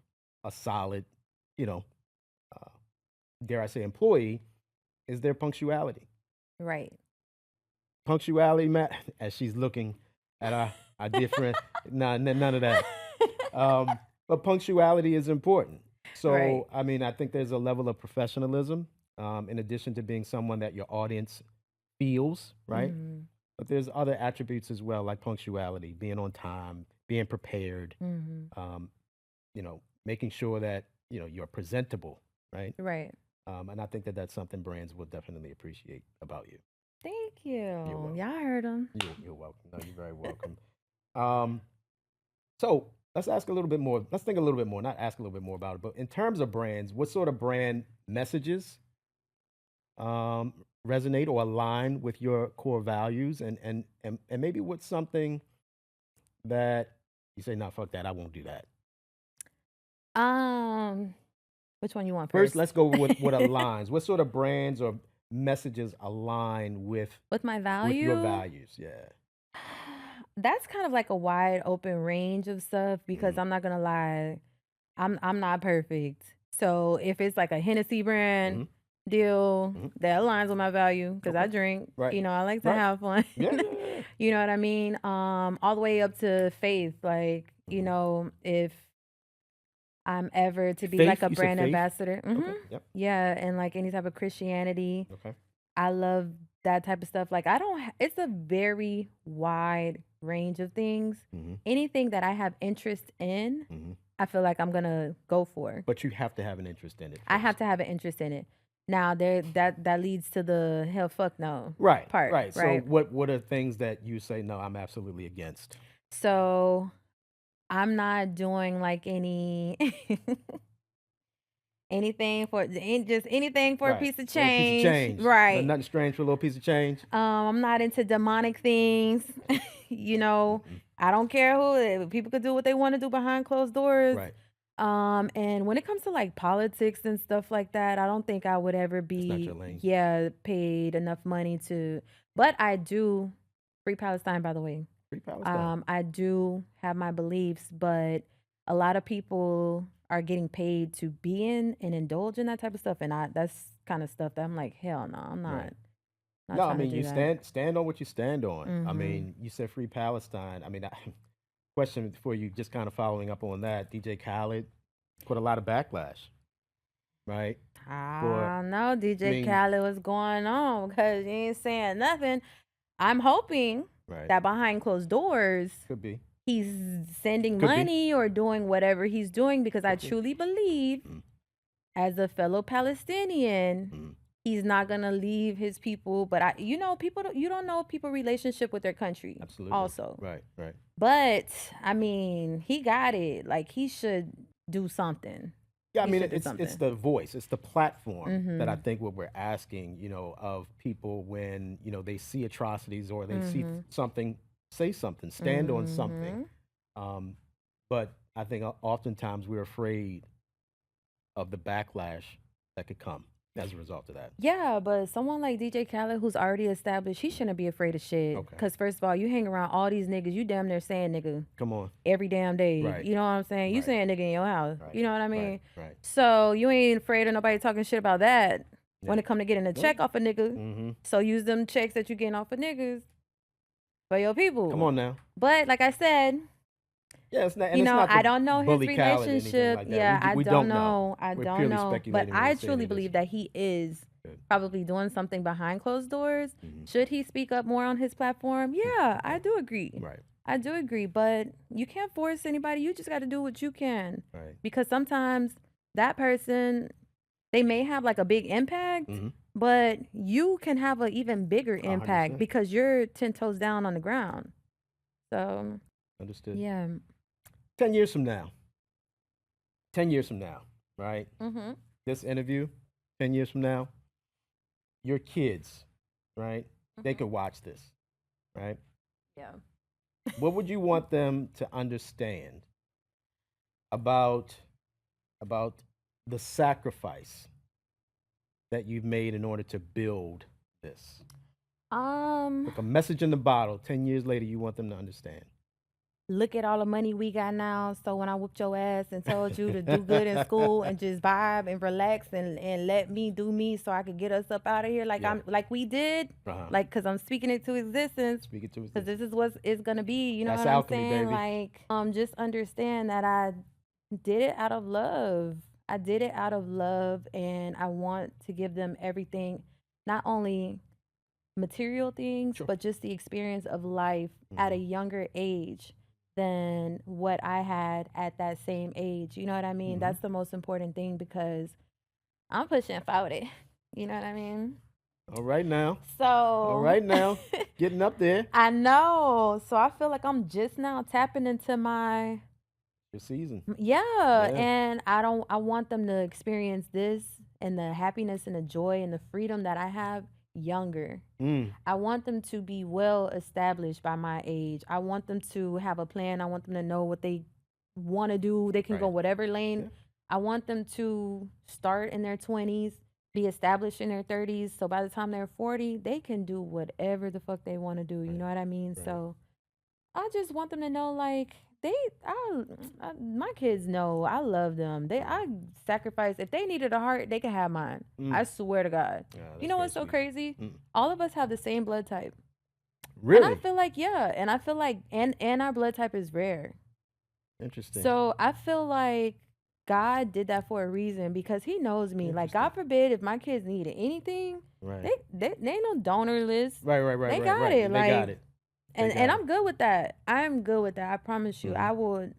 a solid, you know, uh, dare I say, employee is their punctuality. Right. Punctuality, Matt, as she's looking at our dear friend. Nah, none of that. But punctuality is important. Right. So, I mean, I think there's a level of professionalism, in addition to being someone that your audience feels, right? Mm-hmm. But there's other attributes as well, like punctuality, being on time, being prepared, Mhm. um, making sure that, you're presentable, right? Right. And I think that that's something brands will definitely appreciate about you. Thank You're you. welcome. Y'all heard him. You're welcome. No, you're very welcome. Um, so let's ask a little bit more. Let's think a little bit more, not ask a little bit more about it, but in terms of brands, what sort of brand messages um, resonate or align with your core values, and maybe what's something that you say, "No, fuck that, I won't do that." Um, which one you want First, first? let's go with what aligns. What sort of brands or messages align With my with your value? values? Yeah. That's kind of like a wide open range of stuff because Mhm. I'm not gonna lie, I'm not perfect. So if it's like a Hennessy brand Mhm. deal Mhm. that aligns with my value, because I Okay. drink, Right. I like to Right. have fun. Yeah. Yeah. Yeah. You know what I mean? All the way up to faith, like, Mhm. if I'm ever to be like Faith. a You said brand faith. ambassador. Okay. Yep. Yeah, and like any type of Christianity. Okay. I love that type of stuff. Like I don't it's a very wide range of things. Mhm. Anything that I have interest in, Mhm. I feel like I'm going to go for. But you have to have an interest in it I have first. to have an interest in it. Now there that leads to the hell fuck no Right. part, Right. So right? what are things that you say, no, I'm absolutely against? So I'm not doing like just anything for a Right. piece of A little piece of change, change. right? Nothing strange for a little piece of change. I'm not into demonic things. you know, Mm-mm. I don't care people could do what they want to do behind closed doors. Right. And when it comes to like politics and stuff like that, I don't think I would ever That's not your be, lane. paid enough money to. But I do, free Palestine, by the way. Free Palestine. I do have my beliefs, but a lot of people are getting paid to be in and indulge in that type of stuff, and that's kind of stuff that I'm like, hell no, I'm Right. not No, I trying to mean do you that. stand on what you stand on. I Mhm. mean, you said free Palestine. I mean, question for you, just kind of following up on that. DJ Khaled put a lot of backlash, right? For I don't know, I DJ mean, Khaled, what's going on? Because you ain't saying nothing. I'm hoping right? that behind closed doors, Could be, he's sending could be, money or doing whatever he's doing because I could be. truly believe, Mm, as a fellow Palestinian, mm, he's not gonna leave his people. But you don't know people relationship with their country, absolutely. also. Right. Right. But I mean, he got it. Like he should do something. Yeah, I He mean, should do it's something. the voice, it's the platform that I Mhm. think what we're asking, of people when they see atrocities or they see Mhm. something, say something, stand on something. Mhm. Um, but I think oftentimes we're afraid of the backlash that could come as a result of that. Yeah, but someone like DJ Khaled who's already established, he shouldn't be afraid of shit. Okay, Cause first of all, you hang around all these niggas, you damn near saying nigga come on. every damn day. Right, You know what I'm saying? You right, saying nigga in your house. right, You know what I right, mean? right. So you ain't afraid of nobody talking shit about that when Yeah. it come to getting a No. check off a nigga. Mm-hmm. So use them checks that you getting off of niggas for your Come people. on now. But like I said, Yeah, it's not, and it's not I to don't know his bully Khaled or anything relationship. like that. Yeah, I We don't don't know. know. I We're don't purely know. But speculating when we I say that truly it is. believe that he is Good. probably doing something behind closed doors. Mm-hmm. Should he speak up more on his platform? Yeah, I do agree. Right, I do agree. But you can't force anybody. You just got to do what you can. right. Because sometimes that person, they may have like a big impact, Mm-hmm. but you can have an even bigger impact 100%. because you're 10 toes down on the ground. So, Understood. yeah. 10 years from now, 10 years from now, right? Mhm. This interview, 10 years from now, your kids, right? They Mhm. could watch this, right? Yeah. What would you want them to understand about about the sacrifice that you've made in order to build this? Um, Like a message in the bottle. 10 years later, you want them to understand. Look at all the money we got now. So when I whooped your ass and told you to do good in school and just vibe and relax and let me do me so I could get us up out of here like Yeah. we did, Uh-huh. like cuz I'm speaking it to existence. Speak it to us. Cuz this is what it's going to be, you know That's what I'm alchemy, saying? baby. Like just understand that I did it out of love. I did it out of love and I want to give them everything, not only material things, Sure. but just the experience of life at a younger age than what I had at that same age. You know what I mean? Mhm. That's the most important thing because I'm pushing 40. You know what I mean? All right now. All So right now. Getting up there. I know. So I feel like I'm just now tapping into my Your season. yeah, Yeah. and I want them to experience this and the happiness and the joy and the freedom that I have younger. Mm. I want them to be well established by my age. I want them to have a plan. I want them to know what they want to do. They can go Right. whatever lane. Yeah. I want them to start in their 20s, be established in their 30s. So by the time they're 40, they can do whatever the fuck they want to do. You Right. know what I mean? Right. So I just want them to know, like, my kids know I love them. I sacrifice. If they needed a heart, they can have mine. I Mm. swear to God. Yeah, You that's know very what's so sweet. crazy? Mm. All of us have the same blood type. And I Really feel like, yeah, and I feel like and our blood type is rare. interesting. So I feel like God did that for a reason because he knows me. Like, God Interesting. forbid if my kids needed anything, Right. they ain't no donor list. Right. Right. Right. They Right. got Right. it. They Like, got it. They and got it. I'm good with that. I'm good with that. I promise you. Mhm. I would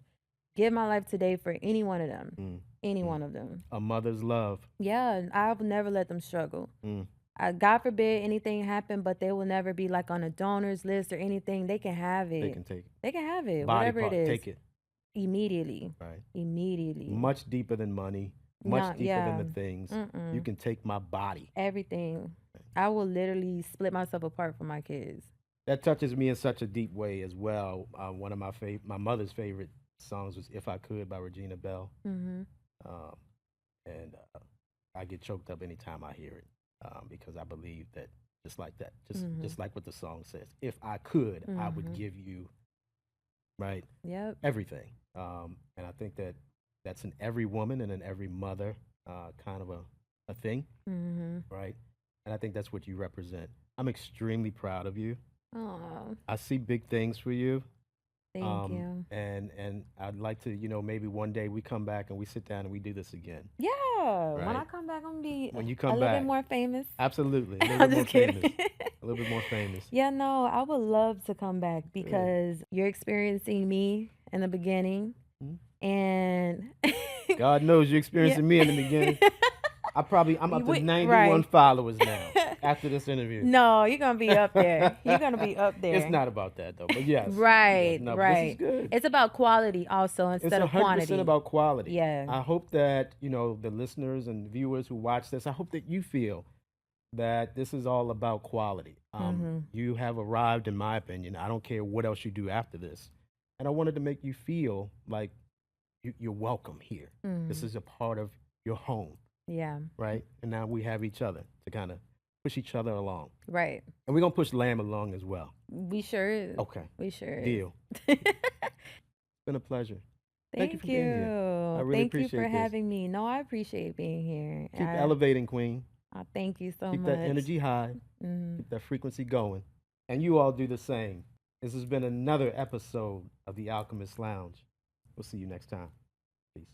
give my life today for any one of them. Mm. Any Mm. one of them. A mother's love. Yeah, and I'll never let them struggle. Mm. God forbid anything happen, but they will never be like on a donors list or anything. They can have They it. can take They can have it, body whatever it part. is, Take it. immediately. Right. Immediately. Much deeper than money. Much No, deeper than yeah. the things. You Mm-mm. can take my body. Everything. I will literally split myself apart for my kids. That touches me in such a deep way as well. One of my mother's favorite songs was "If I Could" by Regina Bell, Mm-hmm. um, and I get choked up anytime I hear it because I believe that just like that, Mm-hmm. just like what the song says, if I could, I would Mm-hmm. give you right Yep. everything. And I think that that's in every woman and in every mother kind of a thing, Mm-hmm. right? And I think that's what you represent. I'm extremely proud of you. Oh, I see big things for you. thank you. And I'd like to, maybe one day we come back and we sit down and we do this again. Yeah. When I Right. come back, I'm gonna be When you a come little bit back. more famous. Absolutely. A little I'm bit more just kidding. famous. A little bit more famous. Yeah, no, I would love to come back because you're experiencing me in the beginning, Mhm. and God knows you're yeah. experiencing me in the beginning. I'm up to 91 Right. followers now after this interview. No, you're gonna be up there. You're gonna be up It's there. not about that though, but yes. Yes. Right, No, but this is right. good. It's about quality also It's instead of 100% quantity. about quality. Yeah. I hope that, the listeners and viewers who watch this, I hope that you feel that this is all about quality. You have arrived, in my opinion. I don't care what else you do after this. And I wanted to make you feel like you're welcome here. This is a part of your home, Yeah. right? And now we have each other to kind of push each other along. Right. And we're going to push Lamb along as well. We sure is. Okay. We sure is. Deal. It's been a pleasure. Thank you for being here. I really Thank you for appreciate this. having me. No, I appreciate being here. Keep elevating, Queen. Thank you so Keep much. that energy high. Keep that frequency going. And you all do the same. This has been another episode of The Alchemist Lounge. We'll see you next time. Peace.